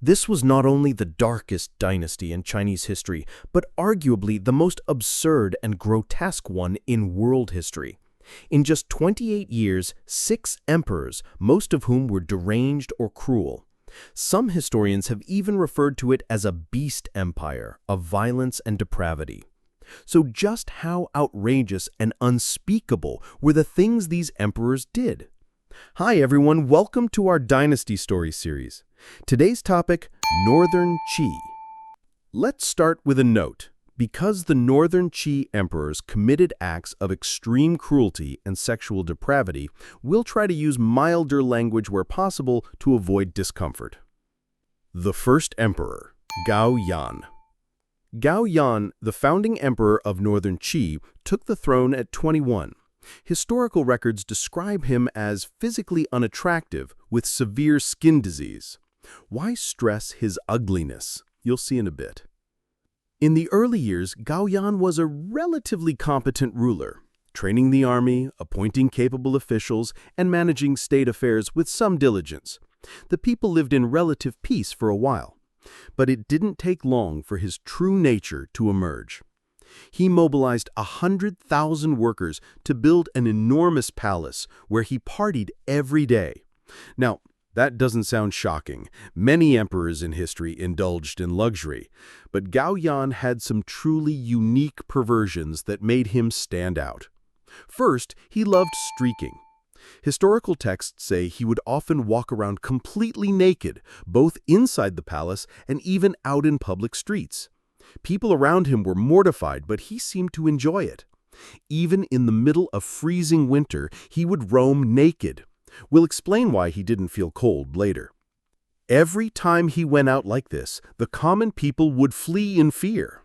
This was not only the darkest dynasty in Chinese history, but arguably the most absurd and grotesque one in world history. In just 28 years, 6 emperors, most of whom were deranged or cruel. Some historians have even referred to it as a beast empire of violence and depravity. So just how outrageous and unspeakable were the things these emperors did? Hi everyone, welcome to our Dynasty Stories series. Today's topic, Northern Qi. Let's start with a note. Because the Northern Qi emperors committed acts of extreme cruelty and sexual depravity, we'll try to use milder language where possible to avoid discomfort. The first emperor, Gao Yan. Gao Yan, the founding emperor of Northern Qi, took the throne at 21. Historical records describe him as physically unattractive with severe skin disease. Why stress his ugliness? You'll see in a bit. In the early years, Gao Yan was a relatively competent ruler, training the army, appointing capable officials, and managing state affairs with some diligence. The people lived in relative peace for a while. But it didn't take long for his true nature to emerge. He mobilized 100,000 workers to build an enormous palace where he partied every day. Now, that doesn't sound shocking. Many emperors in history indulged in luxury, but Gao Yan had some truly unique perversions that made him stand out. First, he loved streaking. Historical texts say he would often walk around completely naked, both inside the palace and even out in public streets. People around him were mortified, but he seemed to enjoy it. Even in the middle of freezing winter, he would roam naked. We'll explain why he didn't feel cold later. Every time he went out like this, the common people would flee in fear.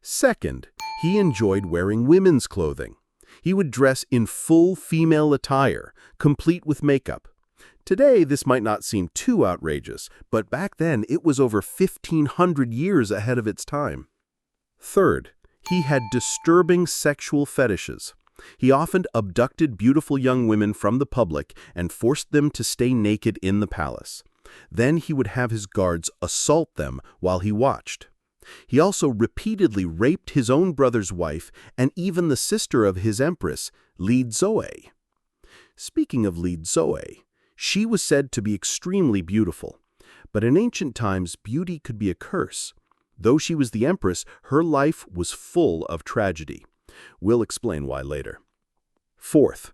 Second, he enjoyed wearing women's clothing. He would dress in full female attire, complete with makeup. Today, this might not seem too outrageous, but back then it was over 1,500 years ahead of its time. Third, he had disturbing sexual fetishes. He often abducted beautiful young women from the public and forced them to stay naked in the palace. Then he would have his guards assault them while he watched. He also repeatedly raped his own brother's wife and even the sister of his empress, Li Zoe. Speaking of Li Zoe, she was said to be extremely beautiful. But in ancient times, beauty could be a curse. Though she was the empress, her life was full of tragedy. We'll explain why later. Fourth,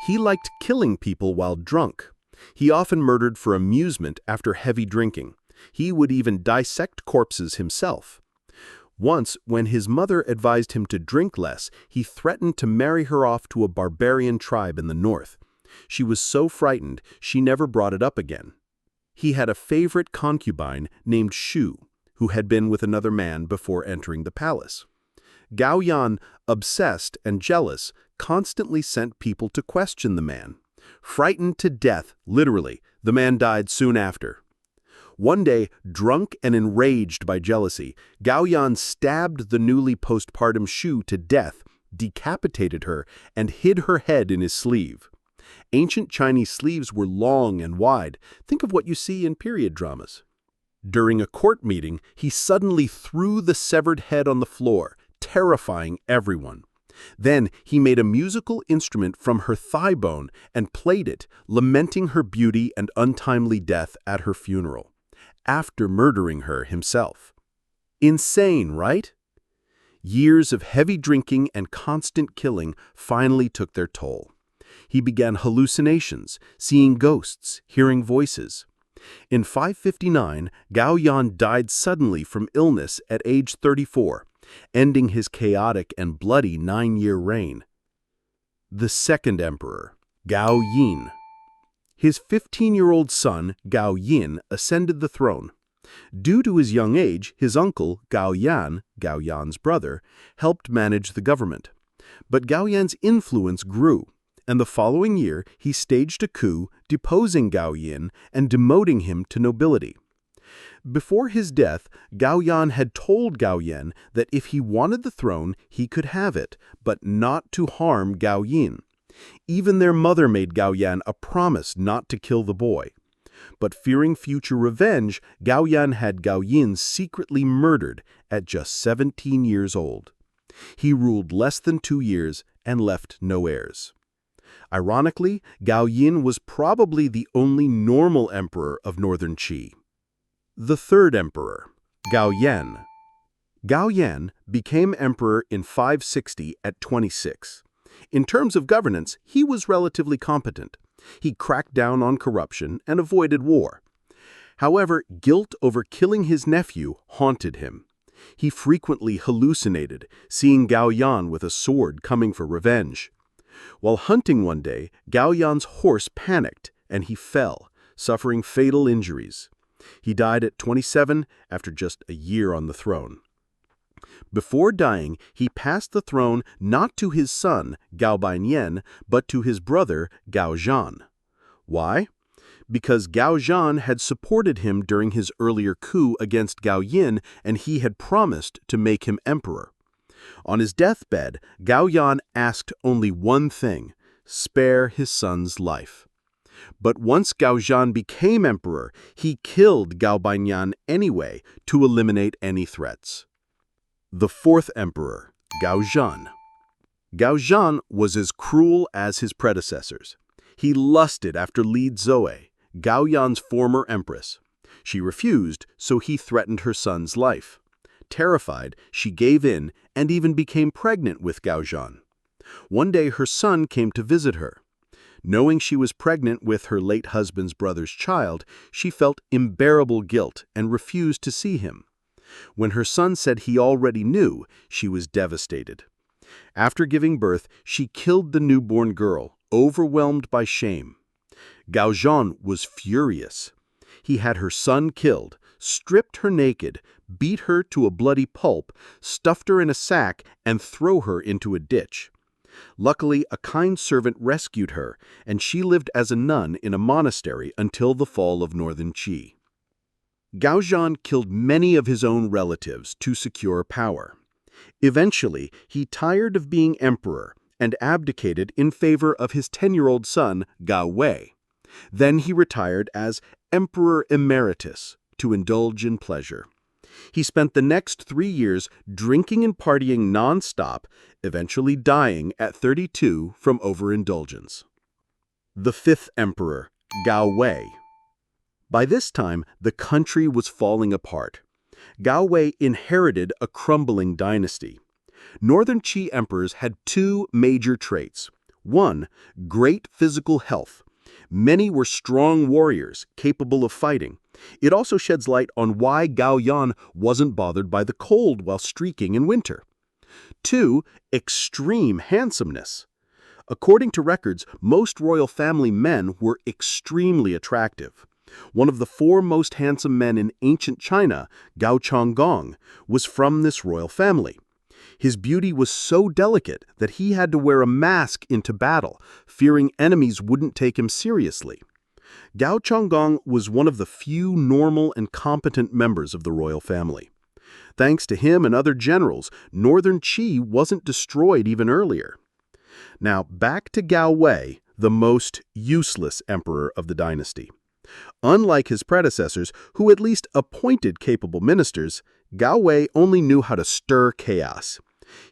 he liked killing people while drunk. He often murdered for amusement after heavy drinking. He would even dissect corpses himself. Once, when his mother advised him to drink less, he threatened to marry her off to a barbarian tribe in the north. She was so frightened, she never brought it up again. He had a favorite concubine named Shu, who had been with another man before entering the palace. Gao Yan, obsessed and jealous, constantly sent people to question the man. Frightened to death, literally, the man died soon after. One day, drunk and enraged by jealousy, Gao Yan stabbed the newly postpartum Shu to death, decapitated her, and hid her head in his sleeve. Ancient Chinese sleeves were long and wide. Think of what you see in period dramas. During a court meeting, he suddenly threw the severed head on the floor, terrifying everyone. Then he made a musical instrument from her thigh bone and played it, lamenting her beauty and untimely death at her funeral, after murdering her himself. Insane, right? Years of heavy drinking and constant killing finally took their toll. He began hallucinations, seeing ghosts, hearing voices. In 559, Gao Yan died suddenly from illness at age 34, ending his chaotic and bloody 9-year reign. The second emperor, Gao Yin. His 15-year-old son, Gao Yin, ascended the throne. Due to his young age, his uncle, Gao Yan, Gao Yan's brother, helped manage the government. But Gao Yan's influence grew, and the following year he staged a coup, deposing Gao Yin and demoting him to nobility. Before his death, Gao Yan had told Gao Yan that if he wanted the throne, he could have it, but not to harm Gao Yin. Even their mother made Gao Yan a promise not to kill the boy. But fearing future revenge, Gao Yan had Gao Yin secretly murdered at just 17 years old. He ruled less than 2 years and left no heirs. Ironically, Gao Yin was probably the only normal emperor of Northern Qi. The third emperor, Gao Yan. Gao Yan became emperor in 560 at 26. In terms of governance, he was relatively competent. He cracked down on corruption and avoided war. However, guilt over killing his nephew haunted him. He frequently hallucinated, seeing Gao Yan with a sword coming for revenge. While hunting one day, Gao Yan's horse panicked and he fell, suffering fatal injuries. He died at 27 after just a year on the throne. Before dying, he passed the throne not to his son, Gao Yin, but to his brother, Gao Zhan. Why? Because Gao Zhan had supported him during his earlier coup against Gao Yin, and he had promised to make him emperor. On his deathbed, Gao Yan asked only one thing: spare his son's life. But once Gao Zhan became emperor, he killed Gao Yan anyway to eliminate any threats. The fourth emperor, Gao Zhan. Gao Zhan was as cruel as his predecessors. He lusted after Li Zoe, Gao Yan's former empress. She refused, so he threatened her son's life. Terrified, she gave in and even became pregnant with Gao Zhan. One day her son came to visit her. Knowing she was pregnant with her late husband's brother's child, she felt unbearable guilt and refused to see him. When her son said he already knew, she was devastated. After giving birth, she killed the newborn girl, overwhelmed by shame. Gao Zhan was furious. He had her son killed, stripped her naked, beat her to a bloody pulp, stuffed her in a sack, and threw her into a ditch. Luckily, a kind servant rescued her, and she lived as a nun in a monastery until the fall of Northern Qi. Gao Zhan killed many of his own relatives to secure power. Eventually, he tired of being emperor and abdicated in favor of his 10-year-old son, Gao Wei. Then he retired as Emperor Emeritus to indulge in pleasure. He spent the next 3 years drinking and partying non-stop, eventually dying at 32 from overindulgence. The fifth emperor, Gao Wei. By this time, the country was falling apart. Gao Wei inherited a crumbling dynasty. Northern Qi emperors had 2 major traits. 1, great physical health. Many were strong warriors, capable of fighting. It also sheds light on why Gao Yan wasn't bothered by the cold while streaking in winter. 2, extreme handsomeness. According to records, most royal family men were extremely attractive. One of the 4 most handsome men in ancient China, Gao Changgong, was from this royal family. His beauty was so delicate that he had to wear a mask into battle, fearing enemies wouldn't take him seriously. Gao Changgong was one of the few normal and competent members of the royal family. Thanks to him and other generals, Northern Qi wasn't destroyed even earlier. Now, back to Gao Wei, the most useless emperor of the dynasty. Unlike his predecessors, who at least appointed capable ministers, Gao Wei only knew how to stir chaos.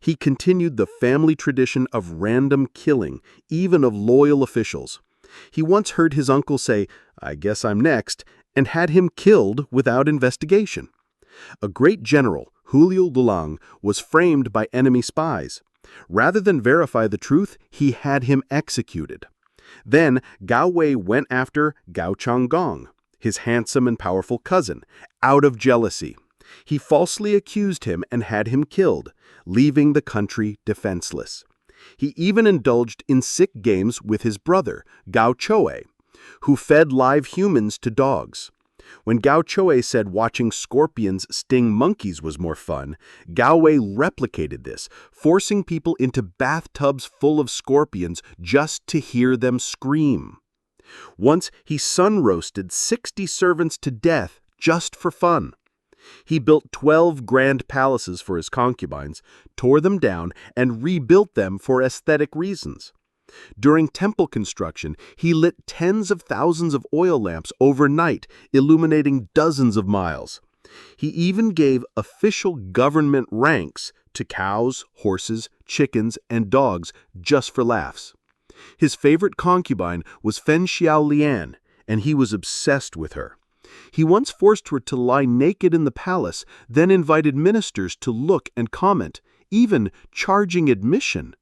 He continued the family tradition of random killing, even of loyal officials. He once heard his uncle say, "I guess I'm next," and had him killed without investigation. A great general, Huliu Lulang, was framed by enemy spies. Rather than verify the truth, he had him executed. Then Gao Wei went after Gao Changgong, his handsome and powerful cousin, out of jealousy. He falsely accused him and had him killed, leaving the country defenseless. He even indulged in sick games with his brother, Gao Choe, who fed live humans to dogs. When Gao Choe said watching scorpions sting monkeys was more fun, Gao Wei replicated this, forcing people into bathtubs full of scorpions just to hear them scream. Once, he sun-roasted 60 servants to death just for fun. He built 12 grand palaces for his concubines, tore them down, and rebuilt them for aesthetic reasons. During temple construction, he lit tens of thousands of oil lamps overnight, illuminating dozens of miles. He even gave official government ranks to cows, horses, chickens, and dogs just for laughs. His favorite concubine was Fen Xiaolian, and he was obsessed with her. He once forced her to lie naked in the palace, then invited ministers to look and comment, even charging admission.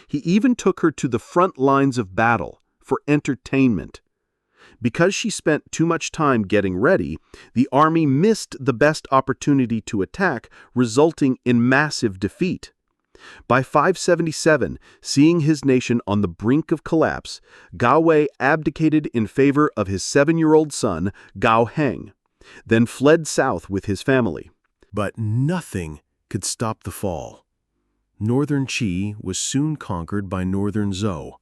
He even took her to the front lines of battle for entertainment. Because she spent too much time getting ready, the army missed the best opportunity to attack, resulting in massive defeat. By 577, seeing his nation on the brink of collapse, Gao Wei abdicated in favor of his 7-year-old son, Gao Yang, then fled south with his family. But nothing could stop the fall. Northern Qi was soon conquered by Northern Zhou.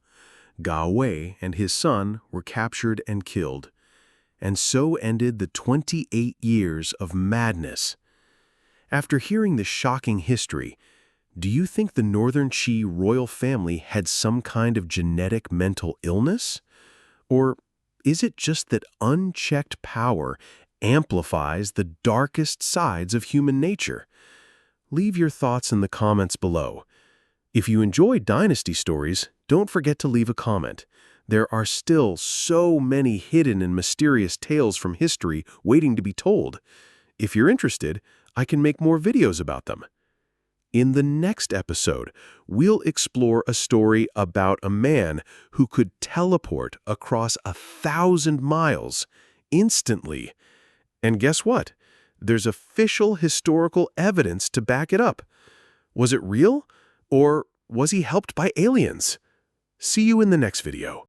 Gao Wei and his son were captured and killed. And so ended the 28 years of madness. After hearing this shocking history, do you think the Northern Qi royal family had some kind of genetic mental illness? Or is it just that unchecked power amplifies the darkest sides of human nature? Leave your thoughts in the comments below. If you enjoy dynasty stories, don't forget to leave a comment. There are still so many hidden and mysterious tales from history waiting to be told. If you're interested, I can make more videos about them. In the next episode, we'll explore a story about a man who could teleport across 1,000 miles instantly. And guess what? There's official historical evidence to back it up. Was it real? Or was he helped by aliens? See you in the next video.